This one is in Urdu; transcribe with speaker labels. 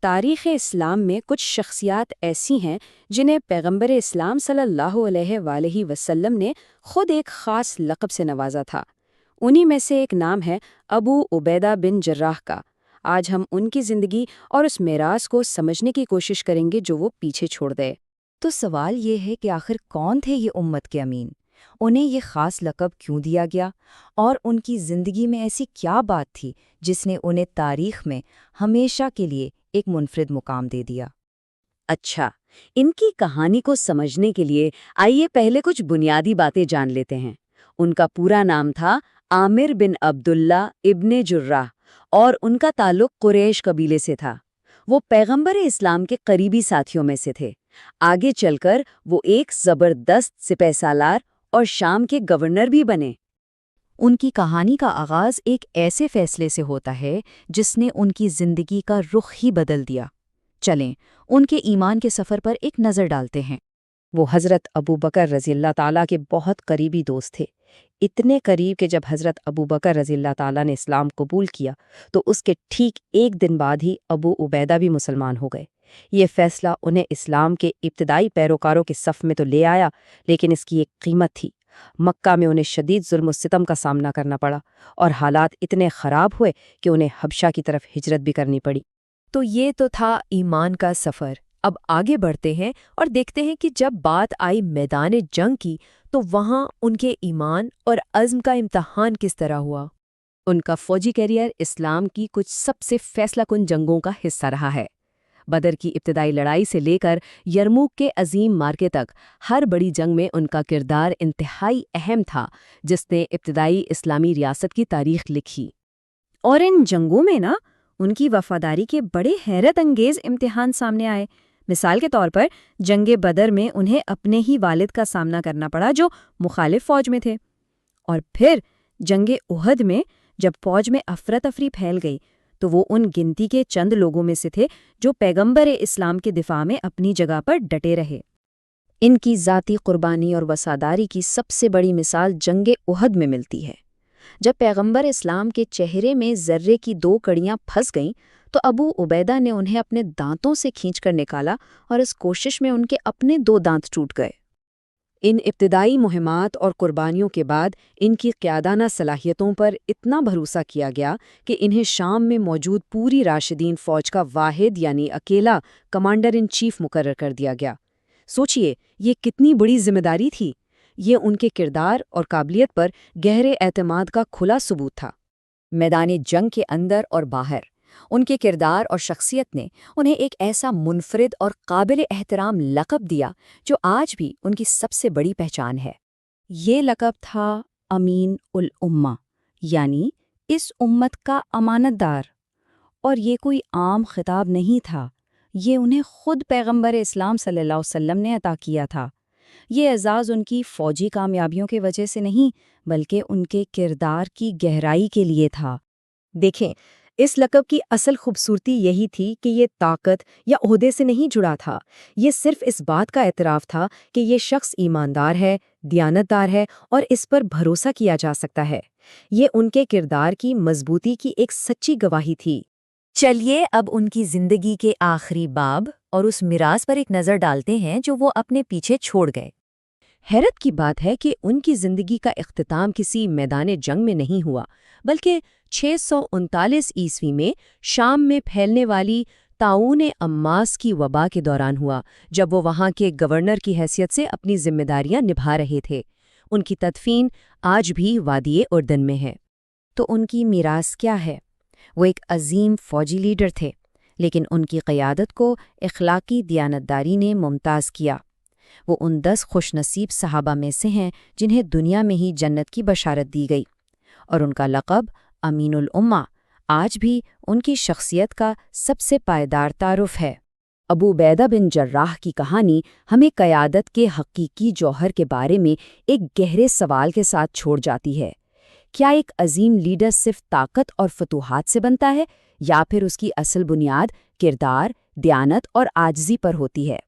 Speaker 1: تاریخ اسلام میں کچھ شخصیات ایسی ہیں جنہیں پیغمبر اسلام صلی اللہ علیہ وآلہ وسلم نے خود ایک خاص لقب سے نوازا تھا۔ انہی میں سے ایک نام ہے ابو عبیدہ بن جراح کا۔ آج ہم ان کی زندگی اور اس میراث کو سمجھنے کی کوشش کریں گے جو وہ پیچھے چھوڑ گئے۔
Speaker 2: تو سوال یہ ہے کہ آخر کون تھے یہ امت کے امین؟ انہیں یہ خاص لقب کیوں دیا گیا؟ اور ان کی زندگی میں ایسی کیا بات تھی جس نے انہیں تاریخ میں ہمیشہ کے لیے ایک منفرد مقام دے دیا؟
Speaker 1: اچھا، ان کی کہانی کو سمجھنے کے لیے آئیے پہلے کچھ بنیادی باتیں جان لیتے ہیں۔ ان کا پورا نام تھا عامر بن عبداللہ ابن جراح اور ان کا تعلق قریش قبیلے سے تھا۔ وہ پیغمبر اسلام کے قریبی ساتھیوں میں سے تھے۔ آگے چل کر وہ ایک زبردست سپہ سالار اور شام کے گورنر بھی بنے۔
Speaker 2: ان کی کہانی کا آغاز ایک ایسے فیصلے سے ہوتا ہے جس نے ان کی زندگی کا رخ ہی بدل دیا۔ چلیں ان کے ایمان کے سفر پر ایک نظر ڈالتے ہیں۔
Speaker 1: وہ حضرت ابوبکر رضی اللہ تعالیٰ کے بہت قریبی دوست تھے، اتنے قریب کہ جب حضرت ابوبکر رضی اللہ تعالیٰ نے اسلام قبول کیا تو اس کے ٹھیک ایک دن بعد ہی ابو عبیدہ بھی مسلمان ہو گئے۔ یہ فیصلہ انہیں اسلام کے ابتدائی پیروکاروں کے صف میں تو لے آیا، لیکن اس کی ایک قیمت تھی۔ مکہ میں انہیں شدید ظلم و ستم کا سامنا کرنا پڑا اور حالات اتنے خراب ہوئے کہ انہیں حبشہ کی طرف ہجرت بھی کرنی پڑی۔
Speaker 2: تو یہ تو تھا ایمان کا سفر۔ اب آگے بڑھتے ہیں اور دیکھتے ہیں کہ جب بات آئی میدان جنگ کی تو وہاں ان کے ایمان اور عزم کا امتحان کس طرح ہوا۔
Speaker 1: ان کا فوجی کیریئر اسلام کی کچھ سب سے فیصلہ کن جنگوں کا حصہ رہا ہے۔ بدر کی ابتدائی لڑائی سے لے کر یرموک کے عظیم مارکے تک ہر بڑی جنگ میں ان کا کردار انتہائی اہم تھا، جس نے ابتدائی اسلامی ریاست کی تاریخ لکھی۔ اور ان جنگوں میں ان کی وفاداری کے بڑے حیرت انگیز امتحان سامنے آئے۔ مثال کے طور پر جنگ بدر میں انہیں اپنے ہی والد کا سامنا کرنا پڑا جو مخالف فوج میں تھے، اور پھر جنگ احد میں جب فوج میں افراتفری پھیل گئی تو وہ ان گنتی کے چند لوگوں میں سے تھے جو پیغمبر اسلام کے دفاع میں اپنی جگہ پر ڈٹے رہے۔ ان کی ذاتی قربانی اور وفاداری کی سب سے بڑی مثال جنگ احد میں ملتی ہے۔ جب پیغمبر اسلام کے چہرے میں ذرے کی 2 کڑیاں پھنس گئیں تو ابو عبیدہ نے انہیں اپنے دانتوں سے کھینچ کر نکالا اور اس کوشش میں ان کے اپنے 2 دانت ٹوٹ گئے۔ ان ابتدائی مہمات اور قربانیوں کے بعد ان کی قیادانہ صلاحیتوں پر اتنا بھروسہ کیا گیا کہ انہیں شام میں موجود پوری راشدین فوج کا واحد یعنی اکیلا کمانڈر ان چیف مقرر کر دیا گیا۔ سوچئے یہ کتنی بڑی ذمہ داری تھی۔ یہ ان کے کردار اور قابلیت پر گہرے اعتماد کا کھلا ثبوت تھا۔
Speaker 2: میدان جنگ کے اندر اور باہر ان کے کردار اور شخصیت نے انہیں ایک ایسا منفرد اور قابل احترام لقب دیا جو آج بھی ان کی سب سے بڑی پہچان ہے۔ یہ لقب تھا امین الامہ، یعنی اس امت کا امانت دار۔ اور یہ کوئی عام خطاب نہیں تھا، یہ انہیں خود پیغمبر اسلام صلی اللہ علیہ وسلم نے عطا کیا تھا۔ یہ اعزاز ان کی فوجی کامیابیوں کی وجہ سے نہیں بلکہ ان کے کردار کی گہرائی کے لیے تھا۔
Speaker 1: دیکھیں، اس لقب کی اصل خوبصورتی یہی تھی کہ یہ طاقت یا عہدے سے نہیں جڑا تھا۔ یہ صرف اس بات کا اعتراف تھا کہ یہ شخص ایماندار ہے، دیانتدار ہے اور اس پر بھروسہ کیا جا سکتا ہے۔ یہ ان کے کردار کی مضبوطی کی ایک سچی گواہی تھی۔
Speaker 2: چلیے اب ان کی زندگی کے آخری باب اور اس میراث پر ایک نظر ڈالتے ہیں جو وہ اپنے پیچھے چھوڑ گئے۔
Speaker 1: حیرت کی بات ہے کہ ان کی زندگی کا اختتام کسی میدان جنگ میں نہیں ہوا بلکہ 639 عیسوی میں شام میں پھیلنے والی طاعون عماس کی وبا کے دوران ہوا، جب وہ وہاں کے گورنر کی حیثیت سے اپنی ذمہ داریاں نبھا رہے تھے۔ ان کی تدفین آج بھی وادی اردن میں ہے۔
Speaker 2: تو ان کی میراث کیا ہے؟ وہ ایک عظیم فوجی لیڈر تھے، لیکن ان کی قیادت کو اخلاقی دیانتداری نے ممتاز کیا۔ وہ ان 10 خوش نصیب صحابہ میں سے ہیں جنہیں دنیا میں ہی جنت کی بشارت دی گئی، اور ان کا لقب امین الامہ آج بھی ان کی شخصیت کا سب سے پائیدار تعارف ہے۔
Speaker 1: ابو عبیدہ بن جراح کی کہانی ہمیں قیادت کے حقیقی جوہر کے بارے میں ایک گہرے سوال کے ساتھ چھوڑ جاتی ہے۔ کیا ایک عظیم لیڈر صرف طاقت اور فتوحات سے بنتا ہے یا پھر اس کی اصل بنیاد کردار، دیانت اور عاجزی پر ہوتی ہے؟